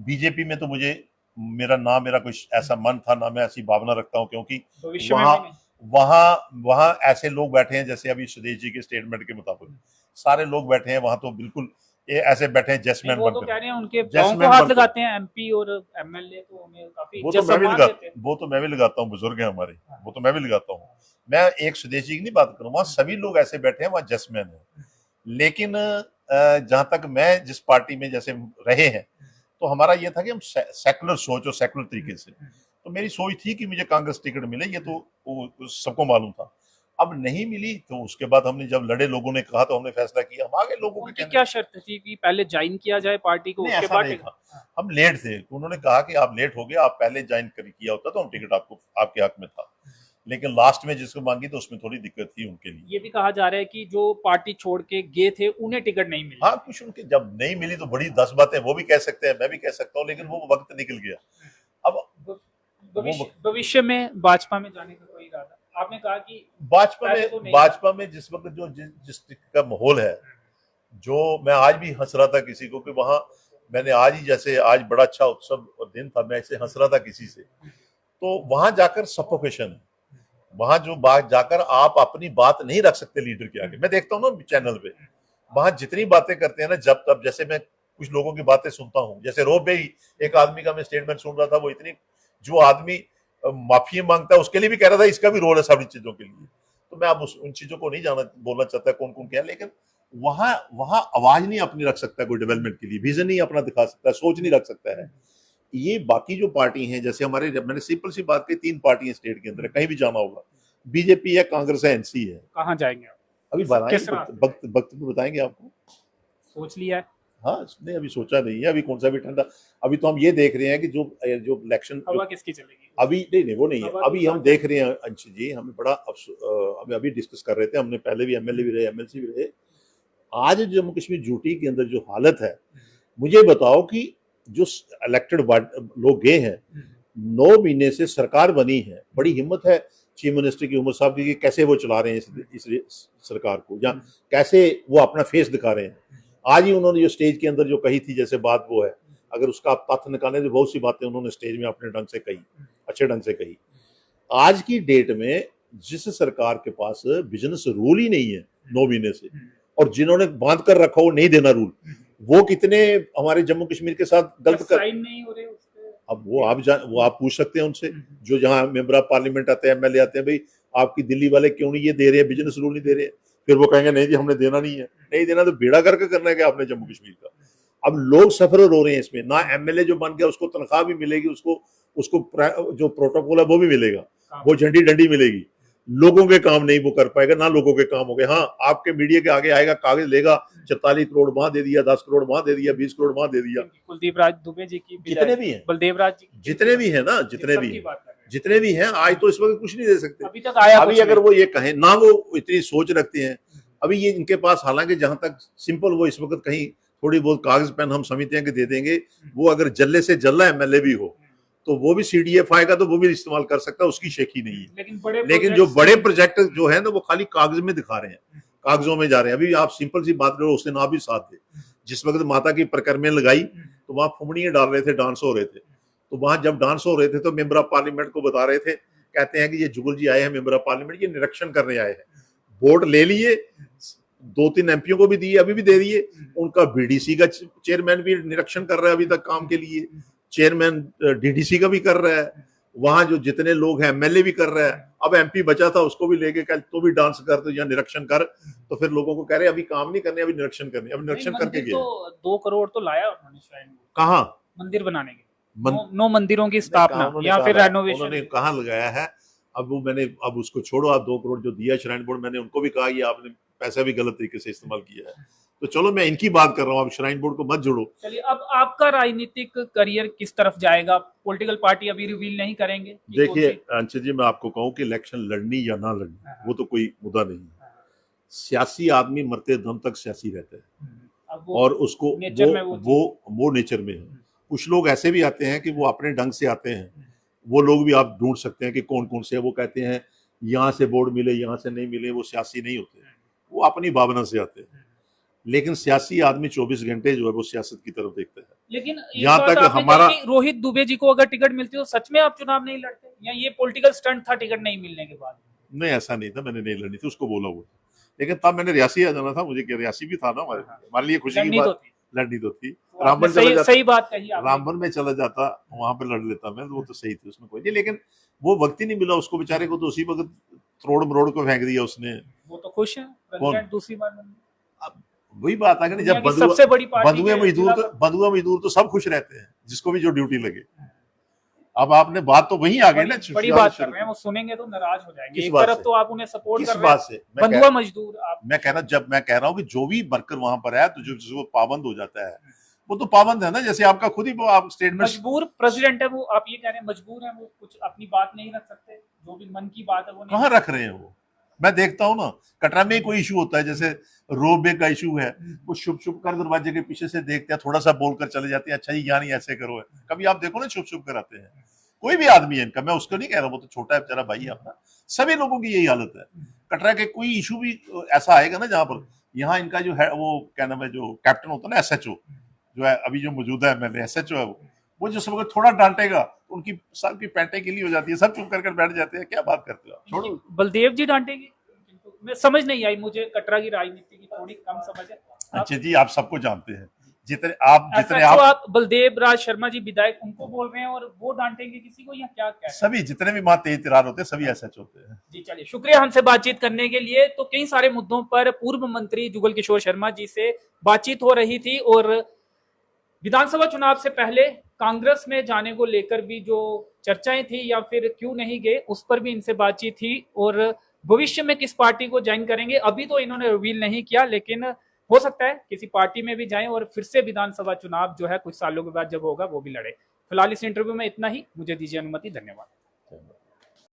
बीजेपी में तो मुझे मेरा कुछ ऐसा मन था ना, मैं ऐसी भावना रखता हूँ, क्योंकि भविष्य में वहां भी नहीं। वहां ऐसे लोग बैठे हैं, जैसे अभी सुदेश जी के स्टेटमेंट के मुताबिक सारे लोग बैठे हैं वहां, तो बिल्कुल ये ऐसे बैठे हैं नहीं, जेसमैन वो तो बनकर। कह रहे हैं उनके पाँव को जेसमैन हाथ बनकर लगाते हैं एमपी और एमएलए, तो उन्हें काफी इज्जत सम्मान देते हैं। वो तो मैं भी लगाता हूँ, बुजुर्ग हैं हमारे, हाँ, वो तो मैं भी लगाता हूँ। मैं एक सुदेश जी की नहीं बात करूँ, वहां सभी लोग ऐसे बैठे हैं, वहां जेसमैन है। लेकिन जहां तक मैं जिस पार्टी में जैसे रहे हैं, तो हमारा ये था कि हम सेकुलर सोच और सेकुलर तरीके से, तो मेरी सोच थी कि मुझे कांग्रेस टिकट मिले, ये तो वो सबको मालूम था। अब नहीं मिली तो उसके बाद हमने जब लड़े, लोगों ने कहा तो हमने फैसला किया, हम आगे लोगों के उनकी कहने। क्या शर्त थी कि पहले ज्वाइन किया जाए पार्टी को, नहीं, उसके ऐसा बाद नहीं टिकट? था, हम लेट थे, उन्होंने कहा कि आप लेट हो गए, आप पहले ज्वाइन किया होता तो हम टिकट आपको आपके हक में था, लेकिन लास्ट में जिसको मांगी तो उसमें थोड़ी दिक्कत थी उनके लिए। ये भी कहा जा रहा है कि जो पार्टी छोड़ के गए थे उन्हें टिकट नहीं मिली। हाँ, कुछ उनके जब नहीं मिली तो बड़ी 10 बातें वो भी कह सकते हैं, मैं भी कह सकता हूँ, लेकिन वो वक्त निकल गया। अब वो भविष्य भविष्य में भाजपा में जाने का कोई इरादा? आपने कहा कि पहले तो नहीं। भाजपा में जिस वक्त जो जिस का माहौल है, जो मैं आज भी हंस रहा था किसी को कि वहां मैंने आज ही, जैसे आज बड़ा अच्छा उत्सव और दिन था, मैं ऐसे हंस रहा था किसी से, तो वहां जाकर सफोकेशन है, वहां जो बात जाकर आप अपनी बात नहीं रख सकते लीडर के आगे। मैं देखता हूँ ना चैनल पे, वहां जितनी बातें करते हैं ना, जब तब, जैसे मैं कुछ लोगों की बातें सुनता हूँ, जैसे रोब भाई, एक आदमी का मैं स्टेटमेंट सुन रहा था, वो इतनी, जो आदमी माफी मांगता है उसके लिए भी कह रहा था इसका भी रोल है सारी चीजों के लिए। तो मैं अब उन चीजों को नहीं जाना बोलना चाहता कौन कौन क्या, लेकिन वहां वहां आवाज नहीं अपनी रख सकता कोई डेवलपमेंट के लिए, विजन नहीं अपना दिखा सकता, सोच नहीं रख सकता है। ये बाकी जो पार्टी हैं, जैसे हमारे, मैंने सिंपल सी बात की, 3 पार्टी है स्टेट के अंदर, कहीं भी जाना होगा, बीजेपी है, कांग्रेस है, एनसी है। कहाँ जाएंगे आप? अभी किस बताएंगे, किस रास्ते वक्त वक्त पे बताएंगे आपको। सोच लिया है? हाँ, नहीं अभी सोचा नहीं है, अभी कौन सा भी ठंडा, अभी तो हम ये देख रहे हैं कि जो जो इलेक्शन हवा किसकी चलेगी? अभी नहीं वो नहीं है, हवा अभी तो हम देख रहे हैं अंशु जी, हमें बड़ा अभी अभी डिस्कस कर रहे थे, हमने पहले भी एमएलए भी रहे, एमएलसी भी रहे। आज जम्मू कश्मीर यूटी के अंदर जो हालत है, मुझे बताओ कि जो इलेक्टेड लोग गए हैं, 9 महीने से सरकार बनी है, बड़ी हिम्मत है चीफ मिनिस्टर की, उमर साहब की, कि कैसे वो चला रहे हैं इस सरकार को, या कैसे वो अपना फेस दिखा रहे हैं। आज ही उन्होंने जो स्टेज के अंदर जो कही थी जैसे बात, वो है, अगर उसका आप तथ्य निकालें तो बहुत सी बातें उन्होंने स्टेज में अपने ढंग से कही, अच्छे ढंग से कही। आज की डेट में जिस सरकार के पास बिजनेस रूल ही नहीं है 9 महीने से, और जिन्होंने बांध कर रखा वो नहीं देना रूल, वो कितने हमारे जम्मू कश्मीर के साथ गलत कर, साइन नहीं हो रहे उसके? अब वो आप पूछ सकते हैं उनसे, जो जहां मेंबर ऑफ पार्लियामेंट आते हैं, एमएलए आते हैं, भाई आपकी दिल्ली वाले क्यों नहीं ये दे रहे हैं, बिजनेस रूल नहीं दे रहे हैं? फिर वो कहेंगे नहीं जी हमने देना नहीं है, नहीं देना तो बेड़ा करके करना है क्या आपने जम्मू कश्मीर का? अब लोग सफर हो रहे हैं इसमें, ना एमएलए जो बन गया उसको तनख्वाह भी मिलेगी, उसको उसको जो प्रोटोकॉल है वो भी मिलेगा, वो झंडी डंडी मिलेगी, लोगों के काम नहीं वो कर पाएगा, ना लोगों के काम हो गए। हाँ, आपके मीडिया के आगे आएगा, कागज लेगा, 44 करोड़ वहां दे दिया, 10 करोड़ वहां दे दिया, 20 करोड़ वहां दे दिया, कुलदीप राज दुबे जी की, जितने भी हैं, बलदेव राज जी, जितने भी हैं ना, जितने भी हैं, आज तो इस वक्त कुछ नहीं दे सकते। अभी तक आया अभी अगर वो ये कहें ना, वो इतनी सोच रखते हैं अभी ये इनके पास, हालांकि जहां तक सिंपल वो इस वक्त कहीं थोड़ी बहुत कागज पेन हम समझते हैं कि दे देंगे, वो अगर जल्ले से जल्ला एमएलए भी हो तो वो भी सीडीएफ आएगा तो वो भी इस्तेमाल कर सकता है, उसकी शेखी नहीं है। लेकिन जो बड़े प्रोजेक्ट जो है ना, वो खाली कागज में दिखा रहे हैं, कागजों में जा रहे हैं। अभी आप सिंपल सी बात करो, उसने ना भी साथ दे, जिस वक्त माता की परिक्रमा लगाई तो वहां फुमड़ियां डाल रहे थे, डांस हो रहे थे, तो वहां जब डांस हो रहे थे तो मेंबर ऑफ पार्लियामेंट को बता रहे थे, कहते हैं कि ये जुगल जी आए हैं मेंबर ऑफ पार्लियामेंट, ये निरीक्षण करने आए हैं, वोट ले लिए, 2-3 एमपीओ को भी दिए, अभी भी दे दिए, उनका बीडीसी का चेयरमैन भी निरीक्षण कर रहा है अभी तक काम के लिए, चेयरमैन डीडीसी का भी कर रहा है, वहां जो जितने लोग हैं एमएलए भी कर रहा है, अब एमपी बचा था उसको भी लेके कल तो भी डांस कर तो या निरीक्षण कर, तो फिर लोगों को कह रहे अभी काम नहीं करने, अभी निरीक्षण करने, अभी निरीक्षण करके गए। तो 2 करोड़ तो लाया उन्होंने शायद, कहाँ मंदिर बनाने के, 9 मंदिरों की स्थापना या फिर रेनोवेशन, उन्होंने कहाँ लगाया है? अब वो मैंने, अब उसको छोड़ो, आप 2 करोड़ जो दिया श्राइन बोर्ड, मैंने उनको भी कहा ये आपने पैसा भी गलत तरीके से इस्तेमाल किया है, तो चलो मैं इनकी बात कर रहा हूँ, आप श्राइन बोर्ड को मत जोड़ो। चलिए, अब आपका राजनीतिक करियर किस तरफ जाएगा? पॉलिटिकल पार्टी अभी रिवील नहीं करेंगे? देखिए अंशु जी, मैं आपको कहूँ कि इलेक्शन लड़नी या ना लड़नी वो तो कोई मुद्दा नहीं है, सियासी आदमी मरते दम तक सियासी रहता है, और उसको वो नेचर में है। कुछ लोग ऐसे भी आते हैं कि वो अपने ढंग से आते हैं, वो लोग भी आप ढूंढ सकते हैं कि कौन कौन से, वो कहते हैं यहाँ से वोट मिले यहाँ से नहीं मिले, वो सियासी नहीं होते, वो अपनी भावना से आते हैं। लेकिन सियासी आदमी 24 घंटे जो है वो सियासत की तरफ देखता है। लेकिन एक यहाँ बात तक आपने हमारा कही कि रोहित दुबे जी को अगर टिकट मिलती तो सच में आप चुनाव नहीं लड़ते, या ये पॉलिटिकल स्टंट था टिकट नहीं मिलने के बाद? नहीं, ऐसा नहीं था, मैंने नहीं लड़नी थी, उसको बोला हुआ, लेकिन तब मैंने रियासी आ जाना था, मुझे क्या रियासी भी था ना हमारे, हमारे लिए खुशी की लड़नी तो बात। थी, लड़नी तो थी, तो आपने रामबन चला सही जाता, सही बात कही आपने। रामबन में चला जाता, वहां पे लड़ लेता मैं, वो तो सही थी, उसमें कोई नहीं, लेकिन वो वक्त ही नहीं मिला उसको बेचारे को, तो उसी वक्त त्रोड़ मरोड़ को फेंक दिया उसने। वो तो खुश है कौन? प्रेसिडेंट दूसरी बार बनने। अब वही बात आ गई ना, दुनिया जब की सबसे बड़ी पार्टी बंधुए के मजदूर खिलाफ। बंधुए मजदूर तो सब खुश रहते हैं, जिसको भी जो ड्यूटी लगे। अब आपने बात तो वहीं आ गई ना, बड़ी बात कर रहे हैं, वो सुनेंगे तो नाराज हो जाएंगे। किस एक बात तरफ से? तो आप उन्हें सपोर्ट किस कर रहे बात हैं, से? बंधुआ मजदूर आप। मैं कह रहा, जब मैं कह रहा हूँ कि जो भी वर्कर वहां पर है, तो जो जिसको पाबंद हो जाता है, वो तो पाबंद है ना, जैसे आपका खुद ही आप स्टेटमेंट। मजबूर प्रेसिडेंट है वो, आप ये कह रहे हैं मजबूर है वो, कुछ अपनी बात नहीं रख सकते, जो भी मन की बात है वो नहीं कहाँ रख रहे हैं वो? मैं देखता हूँ ना, कटरा में कोई इशू होता है, जैसे रोबे का इशू है, वो छुप छुप कर दरवाजे के पीछे से देखते हैं, थोड़ा सा बोलकर चले जाते हैं, अच्छा जी यहाँ नहीं ऐसे करो है। कभी आप देखो ना, छुप छुप कर आते हैं। कोई भी आदमी है इनका, मैं उसको नहीं कह रहा, वो तो छोटा है बेचारा भाई है अपना, सभी लोगों की यही हालत है। कटरा के कोई इशू भी ऐसा आएगा ना जहाँ पर, यहाँ इनका जो है वो क्या नाम है, जो कैप्टन होता है ना, SHO जो है अभी जो मौजूदा है, मैंने SHO है वो जो सबको थोड़ा डांटेगा, उनकी सबकी पैंटें गीली हो जाती है, सब चुप कर बैठ जाते हैं, क्या बात करते हो, छोड़ो। बलदेव जी डांटेंगे? मैं समझ नहीं आई, मुझे कटरा की राजनीति की थोड़ी कम समझ है। अच्छा जी, आप सबको जानते हैं, जितने आप बलदेव राज शर्मा जी विधायक, उनको बोल रहे हैं और वो डांटेंगे किसी को, या क्या? सभी जितने भी वहां तेज तरार होते हैं, सभी SH होते हैं। जी चलिए, शुक्रिया हमसे बातचीत करने के लिए। तो कई सारे मुद्दों पर पूर्व मंत्री जुगल किशोर शर्मा जी से बातचीत हो रही थी, और विधानसभा चुनाव से पहले कांग्रेस में जाने को लेकर भी जो चर्चाएं थी, या फिर क्यों नहीं गए, उस पर भी इनसे बातचीत थी, और भविष्य में किस पार्टी को ज्वाइन करेंगे अभी तो इन्होंने रिवील नहीं किया, लेकिन हो सकता है किसी पार्टी में भी जाएं और फिर से विधानसभा चुनाव जो है कुछ सालों के बाद जब होगा वो भी लड़े। फिलहाल इस इंटरव्यू में इतना ही, मुझे दीजिए अनुमति, धन्यवाद।